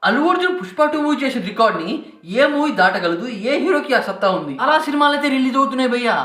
Allu Arjun Pushpa 2 movie చేసిన రికార్డ్ని ఏ movie దాటగలదు? ఏ హీరోకి ఆ సత్తా ఉంది? అలా సినిమాలు అయితే రిలీజ్ అవుతున్నాయి భయ్యా.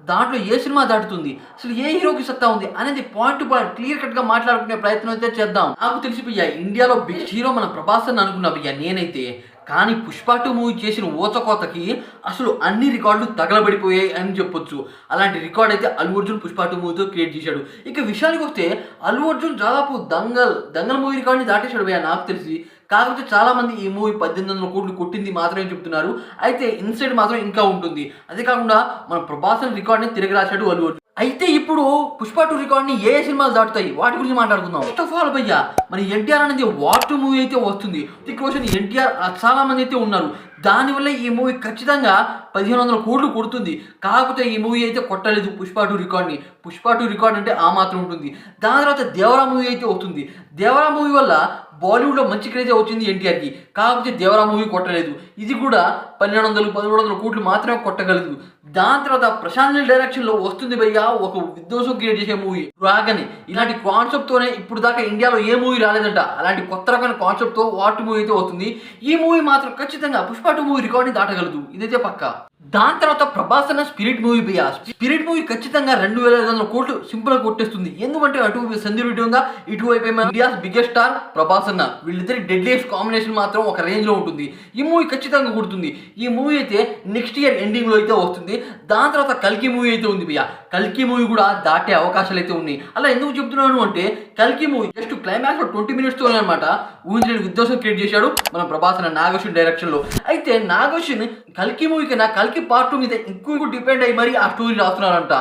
దాంట్లో ఏ సినిమా దాటుతుంది? అసలు ఏ హీరోకి సత్తా ఉంది అనేది point to point clear cut గా మాట్లాడుకునే ప్రయత్నం అయితే చేద్దాం. నాకు తెలిసి భయ్యా ఇండియాలో బిగ్ హీరో మన ప్రభాస్ అని అనుకున్నా భయ్యా నేనైతే. కానీ పుష్ప 2 మూవీ చేసిన ఊచకోతకి అసలు అన్ని రికార్డులు తగలబడిపోయాయి అని చెప్పొచ్చు. అలాంటి రికార్డ్ అయితే అల్లు అర్జున్ పుష్ప 2 మూవీతో క్రియేట్ చేశాడు. ఇక విషయానికి వస్తే అల్లు అర్జున్ దాదాపు దంగల్ మూవీ రికార్డ్ని దాటేశాడు భయ్యా నాకు తెలిసి. కాకపోతే చాలా మంది ఈ మూవీ 1800 కోట్లు కొట్టింది మాత్రమే చెప్తున్నారు. అయితే ఇన్సైడ్ మాత్రం ఇంకా ఉంటుంది. అదే కాకుండా మన ప్రభాస్ రికార్డ్ని తిరిగి రాశాడు అల్లు అర్జున్. అయితే ఇప్పుడు పుష్ప 2 రికార్డ్ని ఏ సినిమాలు దాటుతాయి వాటి గురించి మాట్లాడుకుందాం. ఫస్ట్ ఆఫ్ ఆల్ భయ్యా మన ఎన్టీఆర్ అనేది వార్ 2 మూవీ అయితే వస్తుంది. రితిక్ రోషన్ ఎన్టీఆర్ చాలా మంది అయితే ఉన్నారు. దానివల్ల ఈ మూవీ ఖచ్చితంగా 1500 కోట్లు కొడుతుంది. కాకపోతే ఈ మూవీ అయితే కొట్టలేదు పుష్ప 2 రికార్డ్ని. పుష్ప 2 రికార్డ్ అంటే ఆ మాత్రం ఉంటుంది. దాని తర్వాత దేవరా మూవీ అయితే వస్తుంది. దేవరా మూవీ వల్ల బాలీవుడ్లో మంచి క్రేజ్ వచ్చింది ఎన్టీఆర్కి. కాకపోతే దేవరా మూవీ కొట్టలేదు. ఇది కూడా 1200-1300 కోట్లు మాత్రమే కొట్టగలదు. దాని తర్వాత ప్రశాంత్ నీల్ డైరెక్షన్లో వస్తుంది భయ్యా ఒక విధ్వంసం క్రియేట్ చేసే మూవీ డ్రాగన్. ఇలాంటి కాన్సెప్ట్తోనే ఇప్పుడు దాకా ఇండియాలో ఏ మూవీ రాలేదంట. అలాంటి కొత్త రకమైన కాన్సెప్ట్తో వాట్ మూవీ అయితే వస్తుంది. ఈ మూవీ మాత్రం ఖచ్చితంగా పుష్ప 2 మూవీ రికార్డ్ని దాటగలదు. ఇదైతే పక్కా. దాని తర్వాత ప్రభాస్ అన్న స్పిరిట్ మూవీ భయ్యా. స్పిరిట్ మూవీ ఖచ్చితంగా 2500 కోట్లు సింపుల్ గా కొట్టేస్తుంది. ఎందుకంటే అటు సందీప్ రెడ్డి ఇటువైపు ఇండియాస్ బిగ్గెస్ట్ స్టార్ ప్రభాస్ అన్న. వీళ్ళిద్దరి డెడ్లీస్ట్ కాంబినేషన్ మాత్రం ఒక రేంజ్ లో ఉంటుంది. ఈ మూవీ ఖచ్చితంగా కొడుతుంది. ఈ మూవీ అయితే నెక్స్ట్ ఇయర్ ఎండింగ్ లో అయితే వస్తుంది. దాని తర్వాత కల్కి మూవీ అయితే ఉంది భయ్యా. కల్కి మూవీ కూడా దాటే అవకాశాలు అయితే ఉన్నాయి. అలా ఎందుకు చెప్తున్నాను అంటే కల్కి మూవీ జస్ట్ క్లైమాక్స్ లో 20 minutes తో అనమాట ఊహించలేని విధ్వంసం క్రియేట్ చేశాడు మన ప్రభాస్ అన్న నాగేశ్వన్ డైరెక్షన్ లో. అయితే నాగేశ్వన్ కల్కి మూవీ కన్నా కల్కి పార్ట్ 2 మీద ఎక్కువ డిపెండ్ అయ్యి మరి ఆ స్టోరీ రాస్తున్నారంట.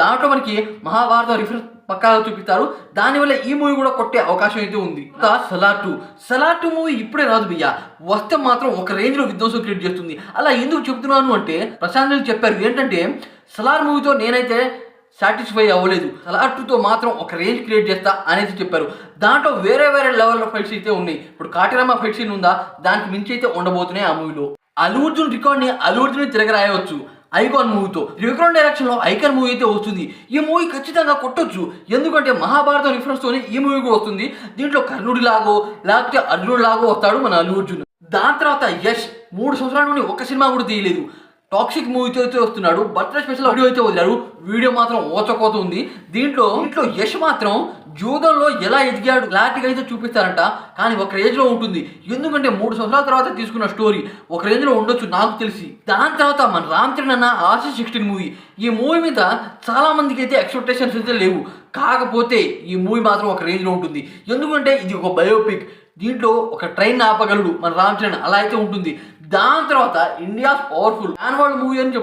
దాంట్లో మనకి మహాభారత రిఫరెన్స్ పక్కాగా చూపిస్తారు. దానివల్ల ఈ మూవీ కూడా కొట్టే అవకాశం అయితే ఉంది. సలార్ 2 మూవీ ఇప్పుడే రాదు భయ్యా. వస్తే మాత్రం ఒక రేంజ్ లో విధ్వంసం క్రియేట్ చేస్తుంది. అలా ఎందుకు చెప్తున్నాను అంటే ప్రశాంత్ నీల్ చెప్పారు ఏంటంటే సలార్ మూవీతో నేనైతే సాటిస్ఫై అవ్వలేదు, సలార్ 2తో మాత్రం ఒక రేంజ్ క్రియేట్ చేస్తా అనేది చెప్పారు. దాంట్లో వేరే లెవెల్లో ఫైట్స్ అయితే ఉన్నాయి. ఇప్పుడు కాటిరామా ఫైట్ సీన్ ఉందా దానికి మించి అయితే ఉండబోతున్నాయి ఆ మూవీలో. అల్లు అర్జున్ రికార్డ్ని అల్లు అర్జున్ తిరగరాయవచ్చు ఐకాన్ మూవీతో. త్రివిక్రమ్ డైరెక్షన్లో ఐకాన్ మూవీ అయితే వస్తుంది. ఈ మూవీ ఖచ్చితంగా కొట్టొచ్చు. ఎందుకంటే మహాభారతం రిఫరెన్స్తోనే ఈ మూవీ కూడా వస్తుంది. దీంట్లో కర్ణుడి లాగో లేకపోతే అర్జునుడి లాగో వస్తాడు మన అల్లు అర్జున్. దాని తర్వాత యష్ 3 సంవత్సరాల నుండి ఒక సినిమా కూడా తీయలేదు. టాక్సిక్ మూవీతో అయితే వస్తున్నాడు. బర్త్డే స్పెషల్ వీడియో అయితే వదిలాడు. వీడియో మాత్రం ఓచకోత ఉంది. దీంట్లో యష్ మాత్రం జూదంలో ఎలా ఎదిగాడు క్లారిటీగా అయితే చూపిస్తారంట. కానీ ఒక రేంజ్లో ఉంటుంది. ఎందుకంటే 3 సంవత్సరాల తర్వాత తీసుకున్న స్టోరీ ఒక రేంజ్లో ఉండొచ్చు నాకు తెలిసి. దాని తర్వాత మన రామ్ చరణ్ అన్న ఆర్సీ 16 మూవీ. ఈ మూవీ మీద చాలా మందికి అయితే ఎక్స్పెక్టేషన్స్ అయితే లేవు. కాకపోతే ఈ మూవీ మాత్రం ఒక రేంజ్లో ఉంటుంది. ఎందుకంటే ఇది ఒక బయోపిక్. దీంట్లో ఒక ట్రైన్ ఆపగలడు మన రామ్ చరణ్, అలా అయితే ఉంటుంది. దాని తర్వాత ఇండియాస్ పవర్ఫుల్ యాన్యువల్ మూవీ అని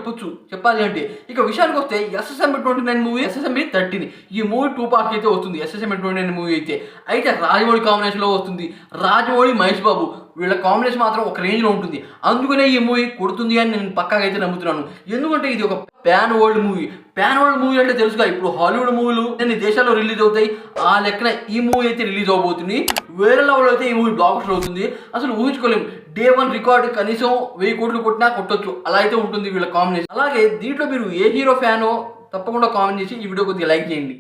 చెప్పాలి అంటే. ఇక విషయానికి వస్తే ఎస్ఎస్ఎంబి 29 మూవీ, ఎస్ఎస్ఎంబి 13 ఈ మూవీ 2 పార్ట్స్ అయితే వస్తుంది. ఎస్ఎస్ఎంబి 29 మూవీ అయితే రాజమౌళి కాంబినేషన్లో వస్తుంది. రాజమౌళి మహేష్ బాబు వీళ్ళ కాంబినేషన్ మాత్రం ఒక రేంజ్లో ఉంటుంది. అందుకనే ఈ మూవీ కొడుతుంది అని నేను పక్కాగా అయితే నమ్ముతున్నాను. ఎందుకంటే ఇది ఒక pan world movie. Pan world movie అంటే తెలుసుగా ఇప్పుడు హాలీవుడ్ మూవీలు అన్ని దేశాల్లో రిలీజ్ అవుతాయి. ఆ లెక్కన ఈ మూవీ అయితే రిలీజ్ అవబోతుంది. వేరే లెవెల్ అయితే ఈ మూవీ బ్లాక్ బస్టర్ అవుతుంది. అసలు ఊహించుకోలేము. డే 1 రికార్డు కనీసం 1000 కోట్లు కొట్టినా కొట్టొచ్చు. అలా అయితే ఉంటుంది వీళ్ళ కాంబినేషన్. అలాగే దీంట్లో మీరు ఏ హీరో ఫ్యానో తప్పకుండా కామెంట్ చేసి ఈ వీడియో కొద్దిగా లైక్ చేయండి.